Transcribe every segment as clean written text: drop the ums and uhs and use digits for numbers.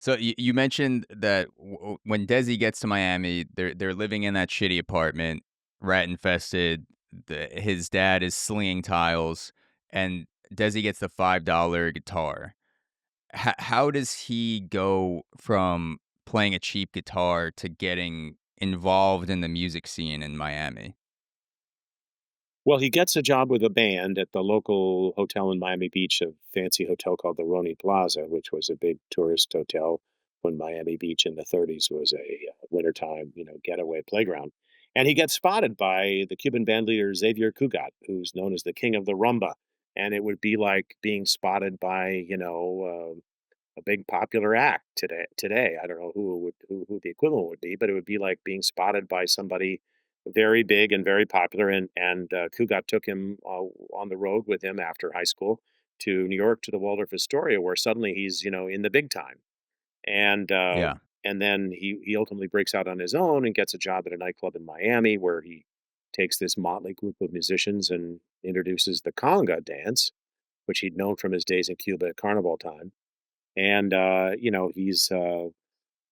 So you mentioned that when Desi gets to Miami, they're living in that shitty apartment, rat infested. His dad is slinging tiles, and Desi gets the $5 guitar. How does he go from playing a cheap guitar to getting involved in the music scene in Miami? Well, he gets a job with a band at the local hotel in Miami Beach, a fancy hotel called the Roni Plaza, which was a big tourist hotel when Miami Beach in the 30s was a wintertime, getaway playground. And he gets spotted by the Cuban band leader Xavier Cugat, who's known as the king of the rumba. And it would be like being spotted by, a big popular act today. I don't know who the equivalent would be, but it would be like being spotted by somebody very big and very popular. And Kugat took him on the road with him after high school to New York to the Waldorf Astoria, where suddenly he's in the big time. And Yeah. and then he ultimately breaks out on his own and gets a job at a nightclub in Miami, where he takes this motley group of musicians and introduces the conga dance, which he'd known from his days in Cuba at carnival time. And he's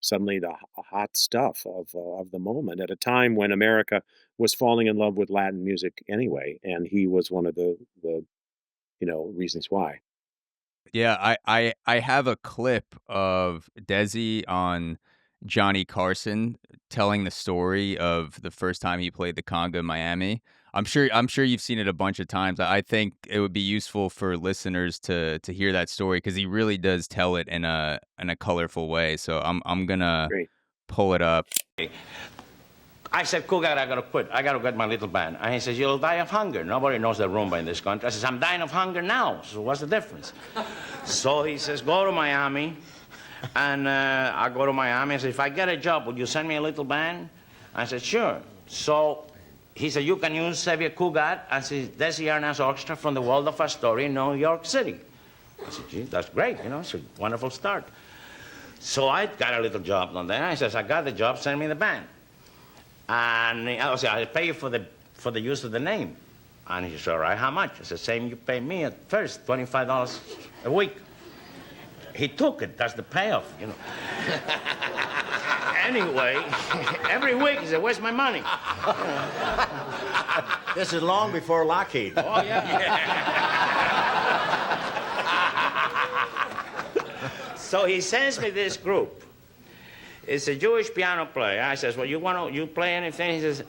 suddenly the hot stuff of the moment at a time when America was falling in love with Latin music anyway, and he was one of the reasons why. Yeah, I have a clip of Desi on Johnny Carson telling the story of the first time he played the conga in Miami. I'm sure you've seen it a bunch of times. I think it would be useful for listeners to hear that story because he really does tell it in a colorful way. So I'm gonna Great. pull it up. I said, Cougar, I gotta quit. I gotta get my little band. And he says, you'll die of hunger. Nobody knows the rumba in this country. I says, I'm dying of hunger now. So what's the difference? So he says, go to Miami. And I go to Miami. I said, if I get a job, would you send me a little band? I said, sure. So he said, you can use Xavier Cugat and his Desi Arnaz Orchestra from the Waldorf Astoria in New York City. I said, gee, that's great. It's a wonderful start. So I got a little job on there. I says, I got the job, send me the band. And I said, I'll pay you for the use of the name. And he said, all right, how much? I said, same you pay me at first, $25 a week. He took it. That's the payoff. Anyway, every week he said, where's my money? This is long before Lockheed. Oh, yeah. So he sends me this group. It's a Jewish piano player. I says, well, you play anything? He says,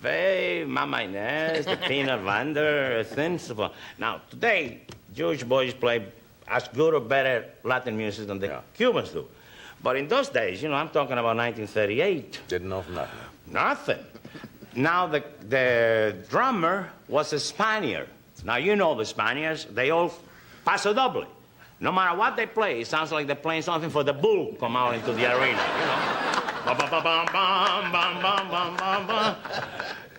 Ve, Mama Inez, the Peanut Wander, things. Now, today, Jewish boys play as good or better Latin music than the Cubans do. But in those days, I'm talking about 1938. Didn't know from nothing. Nothing. Now, the drummer was a Spaniard. Now, you know the Spaniards, they all paso doble. No matter what they play, it sounds like they're playing something for the bull come out into the arena, Bum, bum, bum, bum, bum, bum, bum, bum, bum, bum.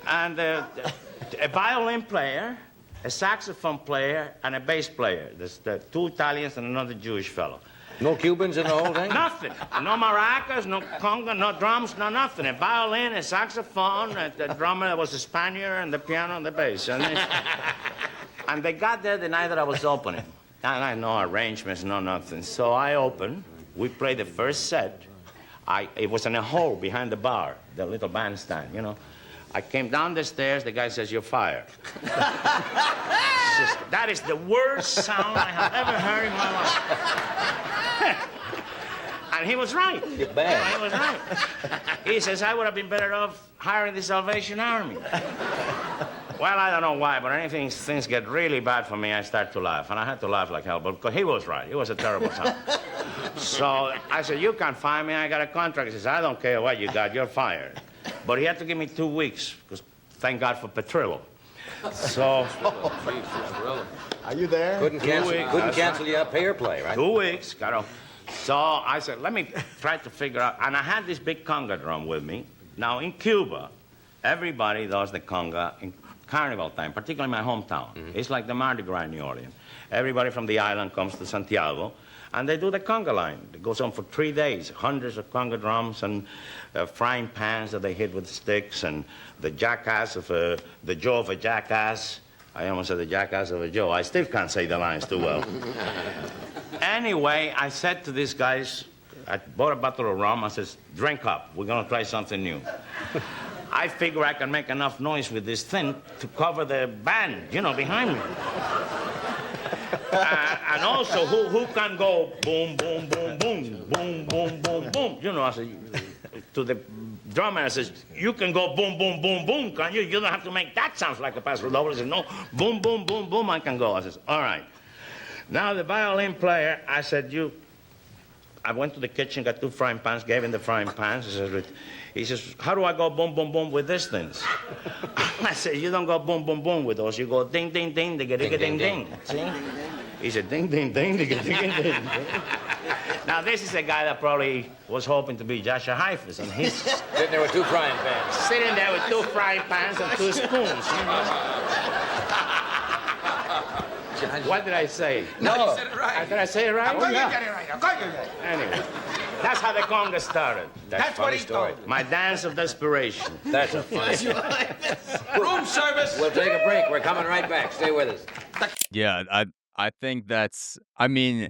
And a violin player, a saxophone player, and a bass player. There's the two Italians and another Jewish fellow. No Cubans in the whole thing? Nothing. No maracas, no conga, no drums, no nothing. A violin, a saxophone, the drummer was a Spaniard, and the piano and the bass. And they got there the night that I was opening. And I no arrangements, no nothing. So I opened. We played the first set. It was in a hole behind the bar, the little bandstand, I came down the stairs. The guy says, you're fired. That is the worst sound I have ever heard in my life. And he was right. You're bad. He was right. He says, I would have been better off hiring the Salvation Army. Well, I don't know why, but anything things get really bad for me, I start to laugh. And I had to laugh like hell, but because he was right. It was a terrible sound. So I said, you can't fire me. I got a contract. He says, I don't care what you got. You're fired. But he had to give me 2 weeks, because thank God for Petrillo. So... Are you there? Couldn't cancel you pay or play, right? 2 weeks, got So I said, let me try to figure out. And I had this big conga drum with me. Now, in Cuba, everybody does the conga in carnival time, particularly my hometown. Mm-hmm. It's like the Mardi Gras in New Orleans. Everybody from the island comes to Santiago, and they do the conga line. It goes on for 3 days, hundreds of conga drums and frying pans that they hit with sticks, and the jackass of the jaw of a jackass. I almost said the jackass of a Joe. I still can't say the lines too well. Anyway, I said to these guys, I bought a bottle of rum. I says, drink up. We're going to try something new. I figure I can make enough noise with this thing to cover the band, behind me. And also, who can go boom, boom, boom, boom, boom, boom, boom, boom? I said, to the drummer, I says, you can go boom, boom, boom, boom, can you? You don't have to make that sound like a paso doble. He said, no, boom, boom, boom, boom, I can go. I says, all right. Now the violin player, I said, I went to the kitchen, got 2 frying pans, gave him the frying pans. He says, how do I go boom, boom, boom with these things? I said, you don't go boom, boom, boom with those. You go ding, ding, ding, digga, digga, ding, ding. See? He said, ding, ding, ding, digga, digga, ding, ding. Now, this is a guy that probably was hoping to be Joshua Heifetz, and he's Sitting there with 2 frying pans. sitting there with 2 frying pans and 2 spoons, What did I say? No. You said it right. Did I say it right? Of course you got it right. Of course you got it. Anyway, that's how the conga started. That's what he told. My dance of desperation. That's a funny story. Room service. We'll take a break. We're coming right back. Stay with us. Yeah, I think I mean,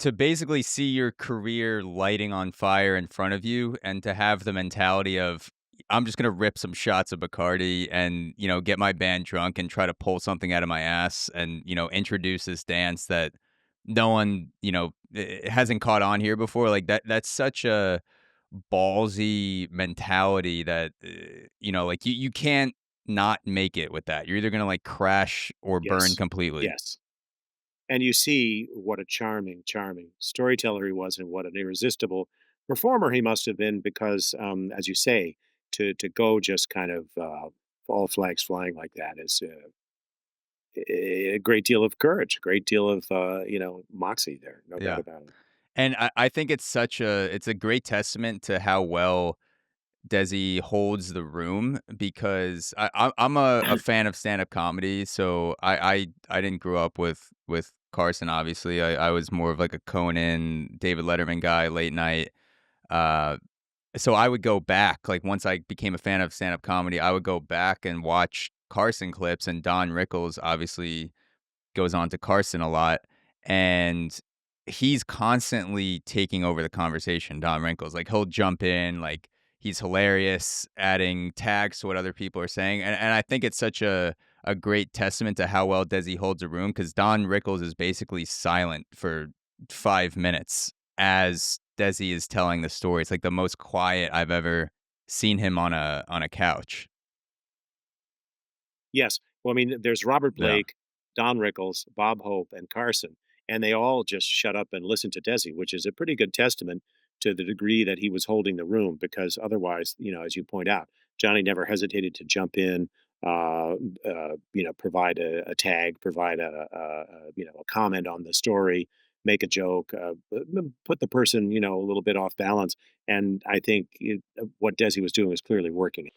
to basically see your career lighting on fire in front of you and to have the mentality of, I'm just going to rip some shots of Bacardi and, get my band drunk and try to pull something out of my ass and, introduce this dance that no one, hasn't caught on here before. Like that's such a ballsy mentality that, like you can't not make it with that. You're either going to like crash or burn Yes. completely. Yes. And you see what a charming, charming storyteller he was, and what an irresistible performer he must have been, because, as you say, to go just kind of all flags flying like that is a great deal of courage, a great deal of moxie there, no doubt Yeah. about it. And I think it's a great testament to how well Desi holds the room, because I'm a fan of stand up comedy. So I didn't grow up with Carson. Obviously, I was more of like a Conan, David Letterman guy, late night. So I would go back, like once I became a fan of stand up comedy, I would go back and watch Carson clips, and Don Rickles obviously goes on to Carson a lot, and he's constantly taking over the conversation. Don Rickles, like he'll jump in, like he's hilarious, adding tags to what other people are saying, and I think it's such a great testament to how well Desi holds a room, because Don Rickles is basically silent for 5 minutes as Desi is telling the story. It's like the most quiet I've ever seen him on a couch. Yes. Well, I mean, there's Robert Yeah. Blake, Don Rickles, Bob Hope, and Carson, and they all just shut up and listen to Desi, which is a pretty good testament to the degree that he was holding the room. Because otherwise, as you point out, Johnny never hesitated to jump in, provide a tag, provide a comment on the story, make a joke, put the person, a little bit off balance. And I think what Desi was doing was clearly working.